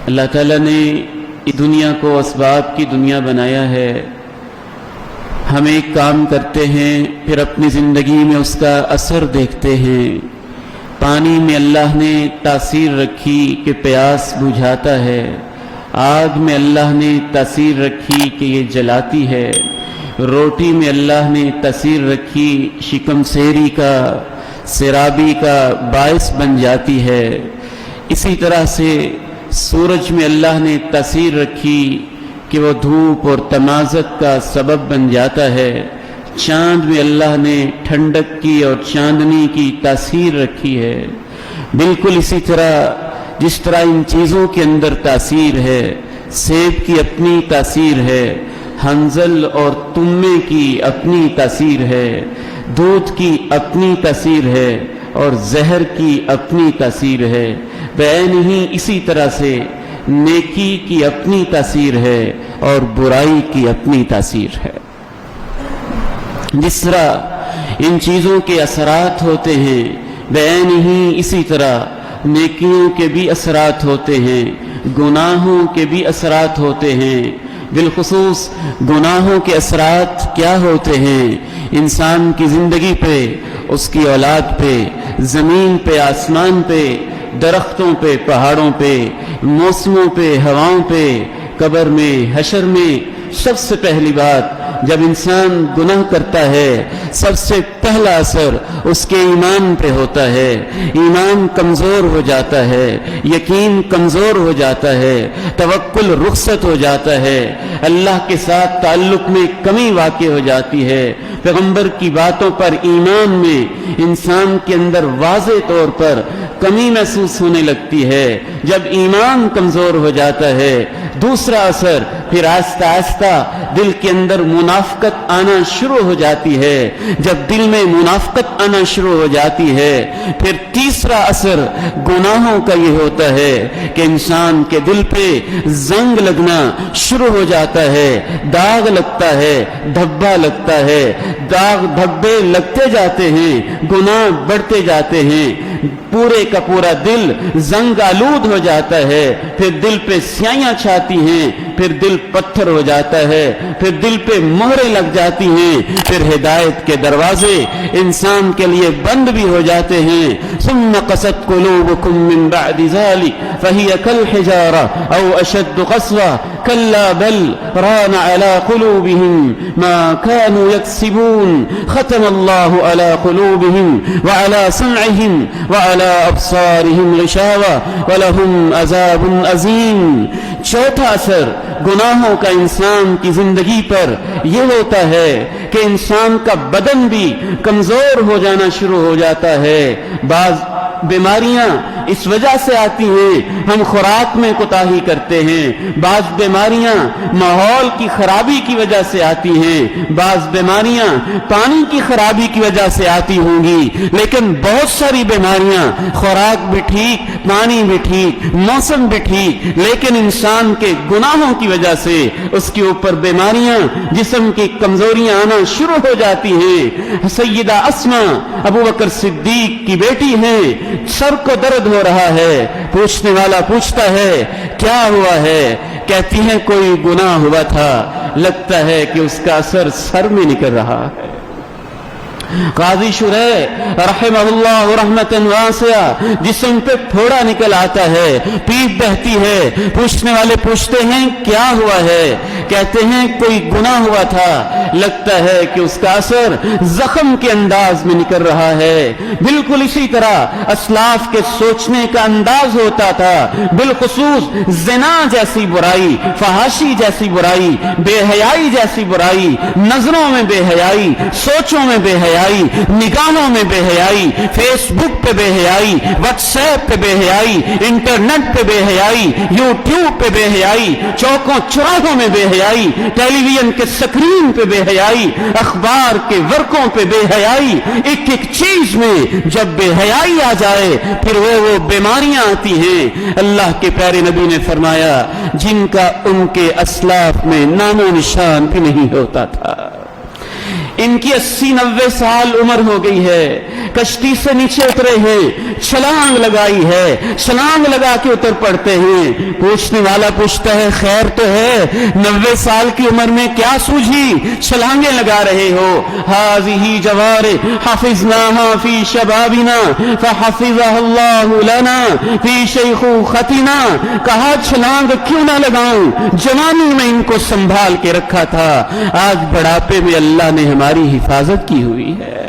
اللہ تعالیٰ نے اس دنیا کو اسباب کی دنیا بنایا ہے. ہم ایک کام کرتے ہیں پھر اپنی زندگی میں اس کا اثر دیکھتے ہیں. پانی میں اللہ نے تاثیر رکھی کہ پیاس بجھاتا ہے. آگ میں اللہ نے تاثیر رکھی کہ یہ جلاتی ہے. روٹی میں اللہ نے تاثیر رکھی شکم سیری کا سیرابی کا باعث بن جاتی ہے. اسی طرح سے سورج میں اللہ نے تاثیر رکھی کہ وہ دھوپ اور تمازت کا سبب بن جاتا ہے. چاند میں اللہ نے ٹھنڈک کی اور چاندنی کی تاثیر رکھی ہے. بالکل اسی طرح جس طرح ان چیزوں کے اندر تاثیر ہے، سیب کی اپنی تاثیر ہے، حنظل اور تمے کی اپنی تاثیر ہے، دودھ کی اپنی تاثیر ہے اور زہر کی اپنی تاثیر ہے. بعین ہی اسی طرح سے نیکی کی اپنی تاثیر ہے اور برائی کی اپنی تاثیر ہے. جس طرح ان چیزوں کے اثرات ہوتے ہیں، بعین ہی اسی طرح نیکیوں کے بھی اثرات ہوتے ہیں، گناہوں کے بھی اثرات ہوتے ہیں. بالخصوص گناہوں کے اثرات کیا ہوتے ہیں انسان کی زندگی پہ، اس کی اولاد پہ، زمین پہ، آسمان پہ، درختوں پہ، پہاڑوں پہ، موسموں پہ، ہواؤں پہ، قبر میں، حشر میں. سب سے پہلی بات جب انسان گناہ کرتا ہے سب سے پہلا اثر اس کے ایمان پہ ہوتا ہے. ایمان کمزور ہو جاتا ہے، یقین کمزور ہو جاتا ہے، توکل رخصت ہو جاتا ہے، اللہ کے ساتھ تعلق میں کمی واقع ہو جاتی ہے. پیغمبر کی باتوں پر ایمان میں انسان کے اندر واضح طور پر کمی محسوس ہونے لگتی ہے. جب ایمان کمزور ہو جاتا ہے دوسرا اثر پھر آہستہ آہستہ دل کے اندر منافقت آنا شروع ہو جاتی ہے. جب دل میں منافقت آنا شروع ہو جاتی ہے پھر تیسرا اثر گناہوں کا یہ ہوتا ہے کہ انسان کے دل پہ زنگ لگنا شروع ہو جاتا ہے، داغ لگتا ہے، دھبا لگتا ہے. داغ دھبے لگتے جاتے ہیں، گناہ بڑھتے جاتے ہیں، پورے کا پورا دل زنگ آلود ہو جاتا ہے. پھر دل پہ سیاہیاں چھاتی ہیں، پھر دل پتھر ہو جاتا ہے، پھر دل پہ مہریں لگ جاتی ہیں، پھر ہدایت کے دروازے انسان کے لیے بند بھی ہو جاتے ہیں. ثم قست قلوبكم من بعد ذلك فهي كالحجارة او اشد قسوة كلا بل ران على قلوبهم ما كانوا يكسبون ختم الله على قلوبهم وعلى سمعهم وعلى ابصارهم غشاوة ولهم عذاب عظيم. چوتھا اثر گناہوں کا انسان کی زندگی پر یہ ہوتا ہے کہ انسان کا بدن بھی کمزور ہو جانا شروع ہو جاتا ہے. بعض بیماریاں اس وجہ سے آتی ہیں ہم خوراک میں کوتاہی کرتے ہیں. بعض بیماریاں ماحول کی خرابی کی وجہ سے آتی ہیں، بعض بیماریاں پانی کی خرابی کی وجہ سے آتی ہوں گی، لیکن بہت ساری بیماریاں خوراک بھی ٹھیک، پانی بھی ٹھیک، موسم بھی ٹھیک، لیکن انسان کے گناہوں کی وجہ سے اس کے اوپر بیماریاں، جسم کی کمزوریاں آنا شروع ہو جاتی ہیں. سیدہ اسماء ابو بکر صدیق کی بیٹی ہیں، سر کو درد ہو رہا ہے. پوچھنے والا پوچھتا ہے کیا ہوا ہے؟ کہتی ہیں کوئی گناہ ہوا تھا، لگتا ہے کہ اس کا اثر سر میں نکل رہا ہے. قاضی شریح رحمہ اللہ رحمت واسعہ جسم پہ پھوڑا نکل آتا ہے، پیپ بہتی ہے. پوچھنے والے پوچھتے ہیں کیا ہوا ہے؟ کہتے ہیں کوئی گناہ ہوا تھا، لگتا ہے کہ اس کا اثر زخم کے انداز میں نکل رہا ہے. بالکل اسی طرح اسلاف کے سوچنے کا انداز ہوتا تھا. بالخصوص زنا جیسی برائی، فحاشی جیسی برائی، بے حیائی جیسی برائی، نظروں میں بے حیائی، سوچوں میں بے حیائی، نگاہوں میں بے حیائی، فیس بک پہ بے حیائی، واٹس ایپ پہ بے حیائی، انٹرنیٹ پہ بے حیائی، یوٹیوب پہ بے حیائی، چوکوں چوراہوں میں بے حیائی، ٹیلی ویژن کے سکرین پہ بے حیائی، اخبار کے ورقوں پہ بے حیائی. ایک ایک چیز میں جب بے حیائی آ جائے پھر وہ بیماریاں آتی ہیں. اللہ کے پیارے نبی نے فرمایا جن کا ان کے اسلاف میں نام و نشان بھی نہیں ہوتا تھا. ان جن کی 80-90 سال عمر ہو گئی ہے، کشتی سے نیچے اترے ہیں، چھلانگ لگائی ہے، چھلانگ لگا کے اتر پڑتے ہیں۔ پوچھنے والا پوچھتا ہے خیر تو ہے، 90 سال کی عمر میں کیا سوجھی، چھلانگیں لگا رہے ہو؟ ہذہ جوار حفظناها فی شبابنا فحفظها اللہ لنا فی شیخوختنا۔ کہا چھلانگ کیوں نہ لگاؤں، جوانی میں ان کو سنبھال کے رکھا تھا، آج بڑھاپے میں اللہ نے ہماری حفاظت کی ہوئی ہے۔